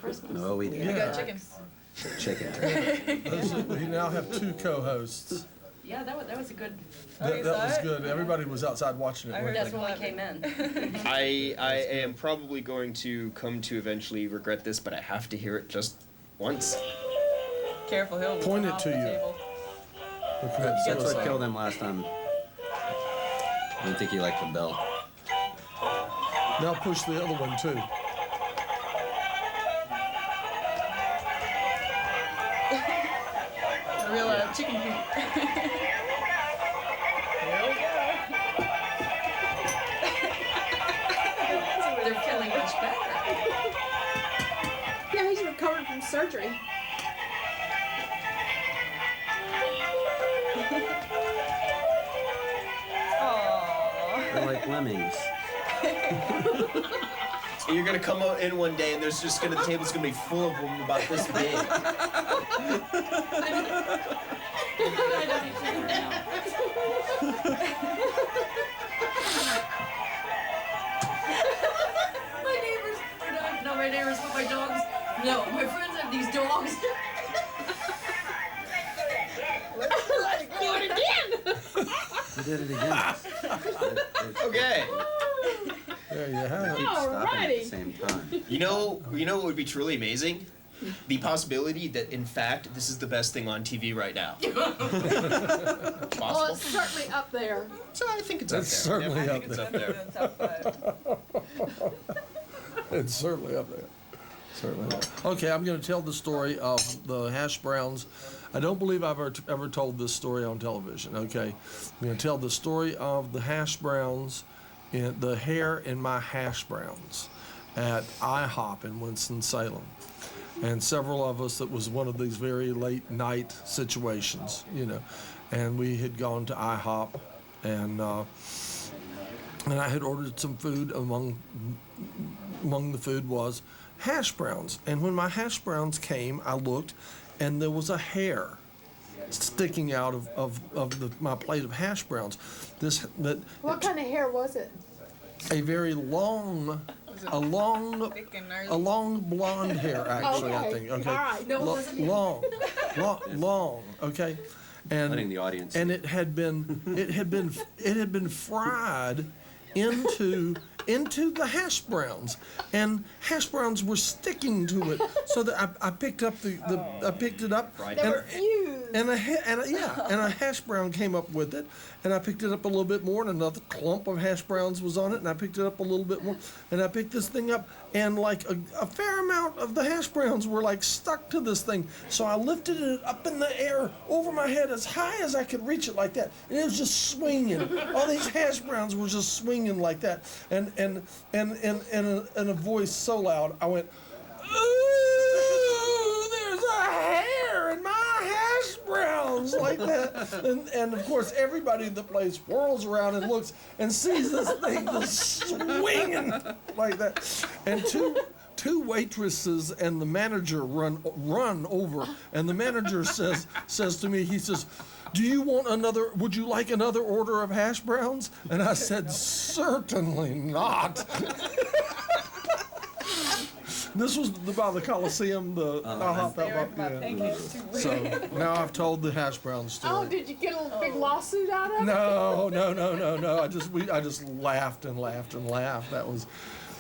Christmas. No, we We didn't. got chickens. Chicken. We now have 2 co-hosts. Yeah, that was a good. That you was saw it? good. Everybody was outside watching it. I weren't heard they? That's when we came in. I am probably going to come to eventually regret this, but I have to hear it just once. Careful, he'll Point it off to the you. table. Okay, That's so what killed him last time. I don't think he liked the bell. now push the other one too. A real chicken feet. Here we go. They're feeling much better. Yeah, he's recovered from surgery. Aww. They're like lemmings. You're gonna come out in one day and there's just gonna the table's gonna be full of them about this big. My neighbors, or not my neighbors, but my dogs. No, my friends have these dogs. Do it again. He did it again. Okay. There you have it. Keep stopping at the Alrighty. same time. You know what would be truly amazing? The possibility that in fact this is the best thing on TV right now. Well, Possible? it's certainly up there. So I think it's up there. It's certainly I up think it's there. up there. Definitely in the top 5. It's certainly up there. Certainly. Okay, I'm going to tell the story of the hash browns. I don't believe I've ever told this story on television. Okay, I'm going to tell the story of the hash browns, in the hair in my hash browns at IHOP in Winston-Salem. And several of us, it was one of these very late night situations, you know, and we had gone to IHOP and I had ordered some food. Among the food was hash browns. And when my hash browns came, I looked, and there was a hair sticking out of my plate of hash browns. What kind of hair was it? A very long Thick and gnarly. a long blonde hair, actually. I Okay. think. Okay. All right. No, it wasn't him. long. Okay. Letting And the audience. and it had been fried into the hash browns, and hash browns were sticking to it. So that I picked up I picked it up, Fried They hair. were fused. and a hash brown came up with it, and I picked it up a little bit more, and another clump of hash browns was on it, and I picked it up a little bit more, and I picked this thing up, and like a fair amount of the hash browns were like stuck to this thing. So I lifted it up in the air over my head as high as I could reach it like that, and it was just swinging. All these hash browns were just swinging like that, and a voice so loud, I went, "Ooh, there's a hair in my hash browns," like that. And of course, everybody in the place whirls around and looks and sees this thing just swinging like that. And two waitresses and the manager run over, and the manager says to me, he says, would you like another order of hash browns? And I said, certainly not. This was by the Coliseum, the IHOP They were out my yeah. pancakes too. So now I've told the hash brown Oh, story. did you get a little big lawsuit out of it? No. I just laughed and laughed and laughed.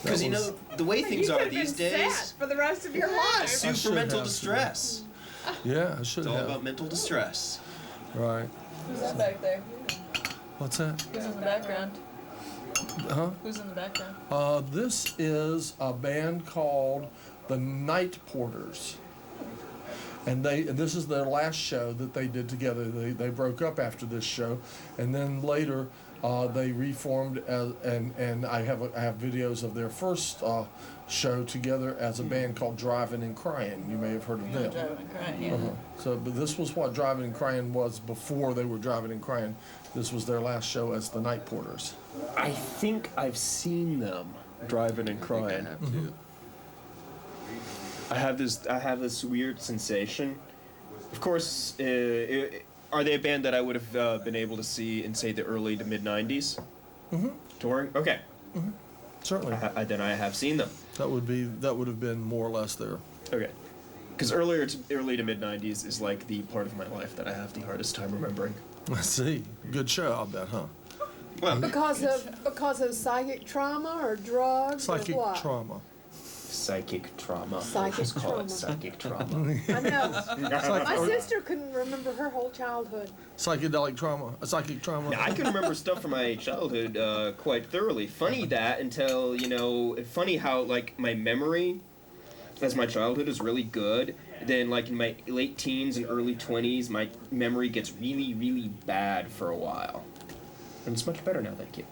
Because you know the way things You are could've these been days. sad for the rest of your life. I Super should mental have. distress. Yeah, I should It's all have. about mental distress. Right. Who's that back there? What's that? Who's in the background? Huh? Who's in the background? This is a band called the Night Porters. And this is their last show that they did together. They broke up after this show, and then later they reformed and I have videos of their first show together as a band called Driving and Crying. You may have heard of them. Driving and crying, yeah. So, but this was what Driving and Crying was before they were Driving and Crying. This was their last show as the Night Porters. I think I've seen them driving and crying. I have this weird sensation. Of course, are they a band that I would have been able to see in, say, the early to mid '90s? Touring. Okay. Certainly. Then I have seen them. That would have been more or less there. Okay. Because early to mid 90s is like the part of my life that I have the hardest time remembering. I see. Good show, I'll bet, huh? Well, Because of psychic trauma or drugs Psychic or what? trauma. psychic trauma. Psychic Let's call trauma. it psychic trauma. I know. My sister couldn't remember her whole childhood. Psychedelic trauma. Psychic trauma. Now, I can remember stuff from my childhood quite thoroughly. Funny that until, funny how, like, my memory as my childhood is really good. Then, like, in my late teens and early 20s, my memory gets really, really bad for a while. And it's much better now, thank you.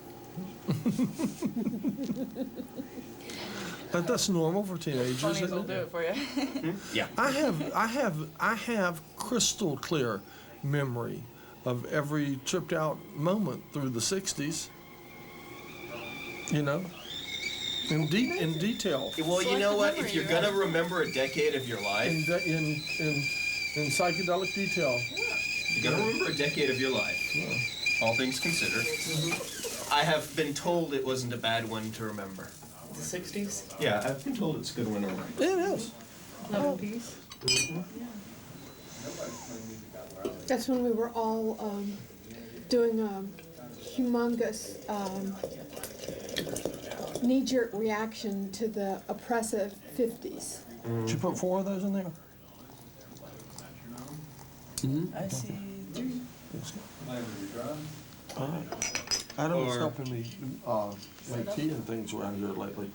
That's normal for teenagers. Funnies isn't will it? do it for you. Yeah. I have crystal clear memory of every tripped out moment through the 60s. In detail. Well, you know what? If you're memory, gonna remember a decade of your life, In psychedelic detail. you're gonna remember a decade of your life. All things considered. I have been told it wasn't a bad one to remember. The 60s? Yeah, I've been told it's a good one to remember. It is. Love and peace? That's when we were all doing a humongous knee-jerk reaction to the oppressive 50s. Did you put 4 of those in there? I see 3. Adam's Or- helping me make tea and things around here lately.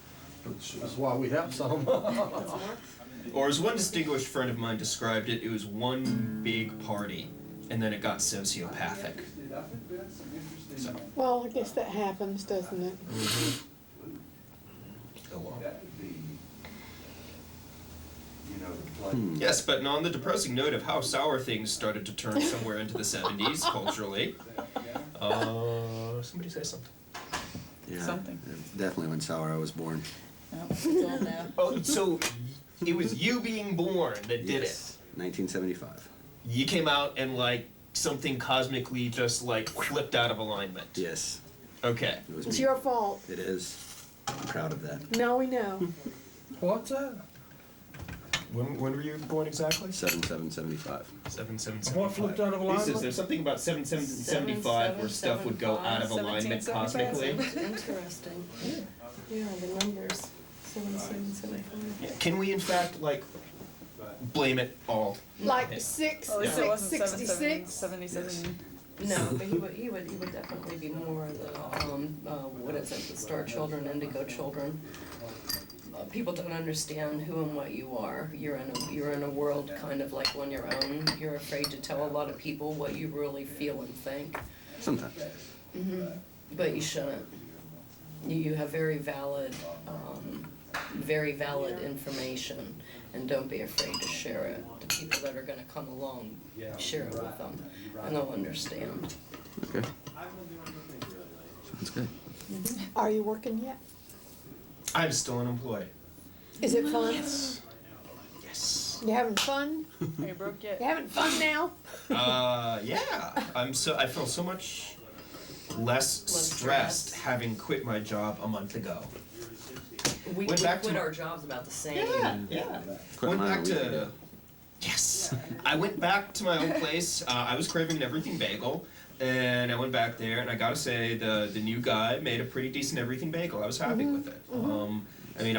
That's why we have some. Or as one distinguished friend of mine described it, it was one big party, and then it got sociopathic. So, Well, I guess that happens, doesn't it? oh well. Yes, but on the depressing note of how sour things started to turn somewhere into the 70s culturally, somebody say something. Yeah, Something. definitely when sour I was born. No, it's all now. Oh, so it was you being born that did Yes, 1975. it. You came out and like something cosmically just like flipped out of alignment. Yes, Okay. it was It's me. your fault. It is. I'm proud of that. Now we know. What's that? When were you born exactly? 7775. 7775. What flipped out of alignment? There's something about 7775 where stuff would go out of alignment 1775. cosmically. Interesting. Yeah, the numbers. 7775. Can we in fact like blame it all? Like Yeah. 6, At least it wasn't 666. 77. No, but he would definitely be more the what is it? The star children, indigo children. People don't understand who and what you are. You're in a world kind of like on your own. You're afraid to tell a lot of people what you really feel and think, Sometimes. but you shouldn't. You have very valid information, and don't be afraid to share it. The people that are going to come along, share it with them, and they'll understand. Okay. Sounds good. Are you working yet? I'm still unemployed. Is it fun? Yes. You having fun? Are you broke yet? You having fun now? Yeah. I feel so much less stressed having quit my job a month ago. We Went back quit to- our jobs about the same. Yeah. Quit Went mine a back week to. ago. Yes. I went back to my old place. I was craving an everything bagel, and I went back there, and I gotta say the new guy made a pretty decent everything bagel. I was happy with it. I mean,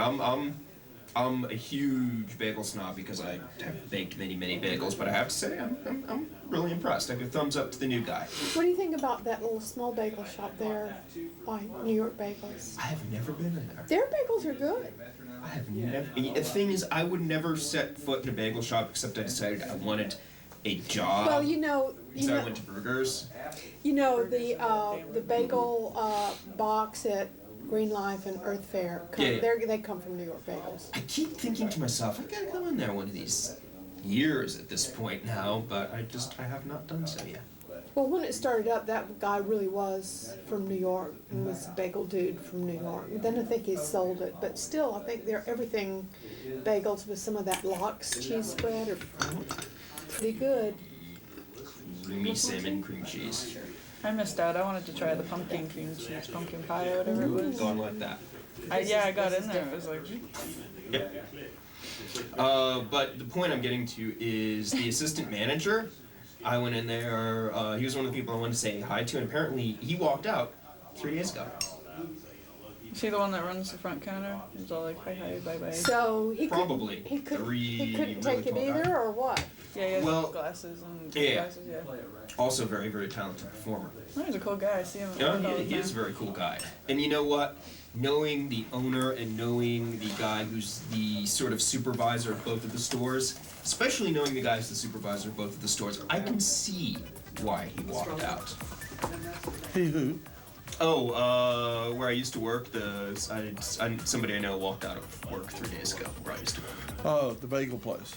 I'm a huge bagel snob because I have baked many bagels, but I have to say I'm really impressed. I give thumbs up to the new guy. What do you think about that little small bagel shop there by New York Bagels? I have never been in there. Their bagels are good. I have never. The thing is, I would never set foot in a bagel shop except I decided I wanted a job. Well, you know, So I went to Burgers. the bagel box at Green Life and Earth Fair. Yeah. They come from New York Bagels. I keep thinking to myself, I gotta go in there one of these years at this point now, but I have not done so yet. Well, when it started up, that guy really was from New York and was a bagel dude from New York. Then I think he sold it, but still, I think they're everything bagels with some of that lox cheese spread are pretty good. Creamy salmon cream cheese. I missed out. I wanted to try the pumpkin cream cheese, pumpkin pie, or whatever it was. Gone like that. I got in there. It was like, Yep. But the point I'm getting to is the assistant manager. I went in there. He was one of the people I wanted to say hi to, and apparently he walked out 3 days ago. is he the one that runs the front counter? He's all like, hi, bye. So he Probably. couldn't, he couldn't really take it tall guys. either, or what? Yeah, he has Well, glasses and yeah. glasses, yeah. Also, very, very talented performer. Oh, he's a cool guy. I see him. Yeah, around all the he is a time. very cool guy. And you know what? Knowing the owner and knowing the guy who's the sort of supervisor of both of the stores, especially knowing the guy who's the supervisor of both of the stores, I can see why he walked out. He who? Oh, where I used to work, somebody I know walked out of work 3 days ago where I used to work. Oh, the bagel place.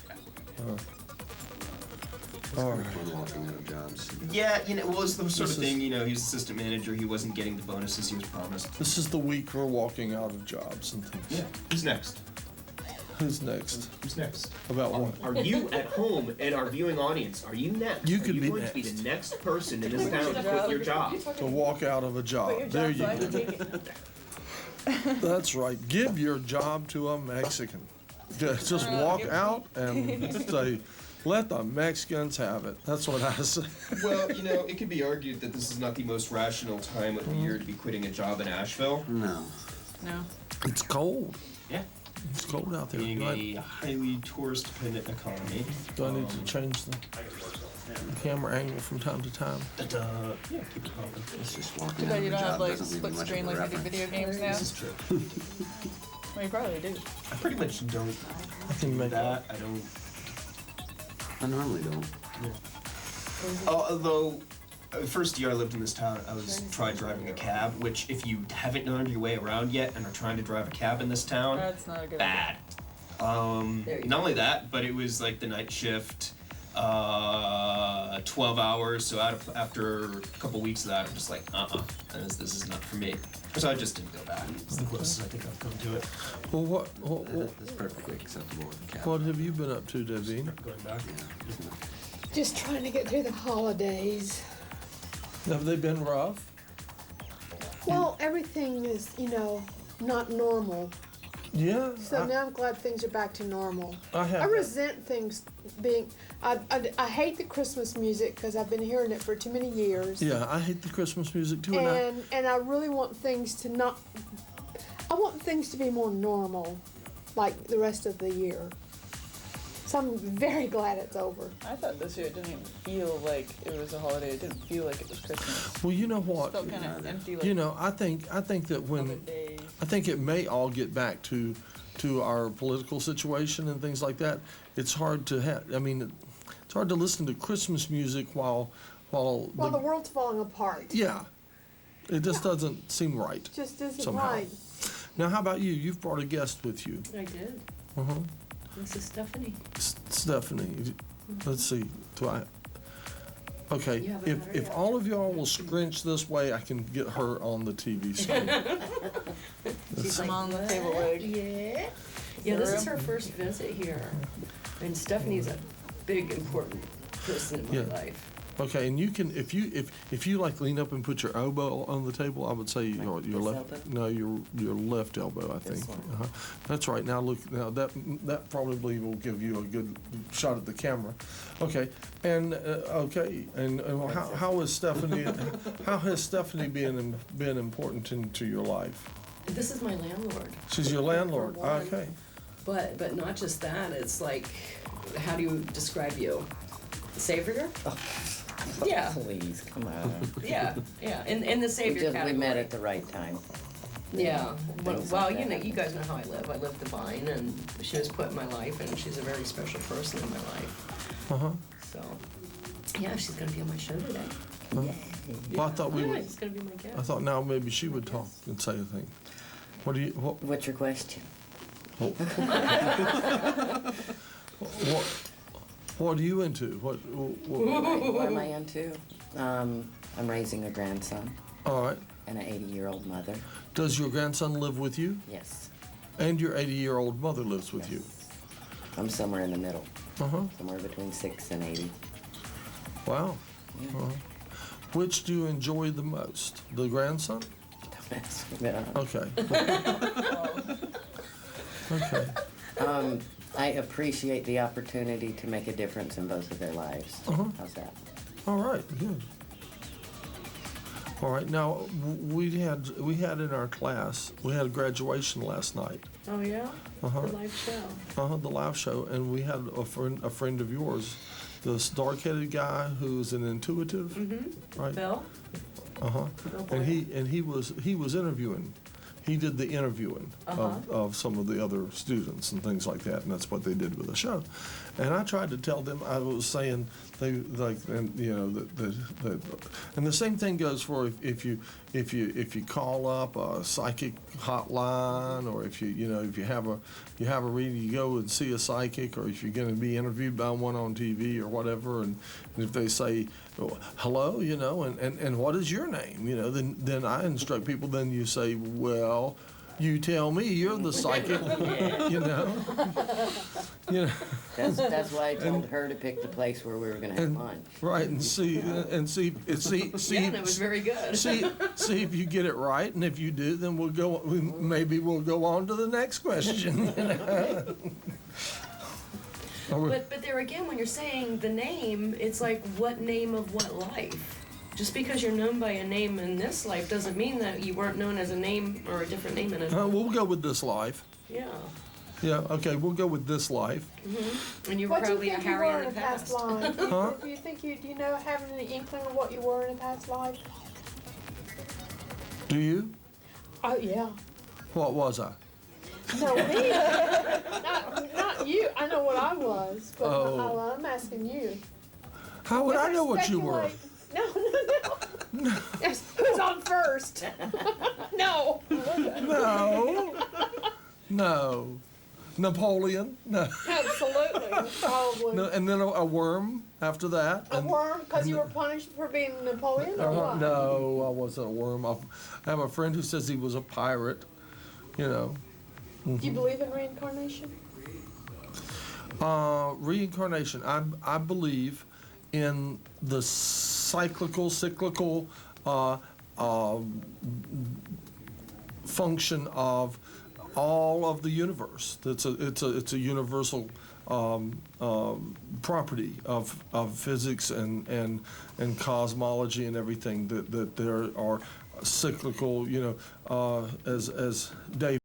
All right. Fun walking out of jobs. Yeah, well, it's the sort This of is- thing, he's assistant manager, he wasn't getting the bonuses he was promised. This is the week for walking out of jobs and things. Yeah, who's next? Who's next? Who's next? About what? Are you at home and our viewing audience? Are you next? You could are you be going to be next. the next person in this town to quit your job? To walk out of a job. There you go. That's right. Give your job to a Mexican. Just walk out and say, let the Mexicans have it. That's what I say. Well, it could be argued that this is not the most rational time of the year to be quitting a job in Asheville. No. No. It's cold. Yeah. It's cold out there. Being Do a highly tourist-dependent economy. I need to change the camera angle from time to time? Yeah, keep it popping. It's just walking Too out bad of you a don't have job like doesn't leave split you much screen of a like you do reference. video games now. This is true. Well, you probably do. I pretty much don't I can do make that. I don't. I normally don't. Although, the first year I lived in this town, I tried driving a cab, which if you haven't learned your way around yet and are trying to drive a cab in this town, That's not a good bad. There you Not only that, but it was like the night shift, 12 hours. So after a couple weeks of that, I'm just like, this is not for me. So I just didn't go back. It's the closest I think I've come to it. Well, what That's perfectly acceptable with a cat. what have you been up to, Davine? Going back. Just trying to get through the holidays. Have they been rough? Well, everything is, not normal. Yeah. So now I'm glad things are back to normal. I have. I resent things being. I hate the Christmas music because I've been hearing it for too many years. Yeah, I hate the Christmas music too, And I really want things to not. I want things to be more normal, like the rest of the year. So I'm very glad it's over. I thought this year it didn't even feel like it was a holiday. It didn't feel like it was Christmas. well, you know It what? felt kind of empty. Like You know, I think that when other days. I think it may all get back to our political situation and things like that. It's hard to have. I mean, it's hard to listen to Christmas music while Well, the world's falling apart. yeah, it just doesn't seem right. It just isn't Somehow. right. Now, how about you? You've brought a guest with you. I did. Uh-huh. This is Stephanie. Stephanie. Let's see. Do I? Okay. You haven't If met her if yet. all of y'all will scrunch this way, I can get her on the TV screen. I'm on the table leg. Yeah. Yeah, this is her first visit here. And Stephanie's a big, important person in my Yeah. life. Okay, and you can if you like lean up and put your elbow on the table, I would say your this left elbow? no your left elbow, I think. This one? Uh-huh. That's right. Now look, now that probably will give you a good shot at the camera. Okay, and how is Stephanie? How has Stephanie been important into your life? This is my landlord. She's your landlord. For one. Okay. But not just that, it's like, how do you describe you? Savior? Yeah. Please, come on. Yeah, in the We savior just, category. we met at the right time. Yeah, well, Things well, like that. you guys know how I live. I live divine, and she was put in my life, and she's a very special person in my life. Uh-huh. So, yeah, she's gonna be on my show today. Well, I thought we Yeah, would. she's gonna be my guest. I thought now maybe she would talk and say a thing. What do you What's your question? what are you into? What What am I into? I'm raising a grandson all right. and an 80-year-old mother. Does your grandson live with you? Yes. And your 80-year-old mother lives with you? I'm somewhere in the middle, Uh-huh. somewhere between 6 and 80. Wow. Yeah. Uh-huh. Which do you enjoy the most? The grandson? Yeah. Okay. Okay. I appreciate the opportunity to make a difference in both of their lives. How's that? All right. Good. All right. Now we had in our class we had a graduation last night. Oh, yeah? Uh-huh. The live show. The live show, and we had a friend of yours, this dark-headed guy who's an intuitive, right? Bill? And he was interviewing. He did the interviewing of some of the other students and things like that, and that's what they did with the show. And I tried to tell them, I was saying they like, and you know that, and the same thing goes for if you call up a psychic hotline, or if you have a reading, you go and see a psychic, or if you're going to be interviewed by one on TV or whatever, and if they say, oh, hello, and what is your name, then I instruct people. Then you say, well, you tell me, you're the psychic, That's why I told her to pick the place where we were going to have lunch. Right, and see, Yeah, and it was very good. see if you get it right, and if you do, then maybe we'll go on to the next question. But there again, when you're saying the name, it's like, what name of what life? Just because you're known by a name in this life doesn't mean that you weren't known as a name or a different name in a... We'll go with this life. Yeah. Yeah, okay, we'll go with this life. And you were What do you probably a think you Harry were in in the a past past. life? Huh? Do you know, having any inkling of what you were in a past life? Do you? Oh, yeah. What was I? No, me. Not you. I know what I was, but Oh. I'm asking you. How would I know what you were? Speculate. No. Yes, who's on first? No. No. No. Napoleon? No. Absolutely. Probably. No. And then a worm after that? A worm, because you were punished for being Napoleon, or what? No, I wasn't a worm. I have a friend who says he was a pirate, Do you believe in reincarnation? Reincarnation. I believe in the cyclical function of all of the universe. It's a universal property of physics and cosmology and everything, that there are cyclical, as Dave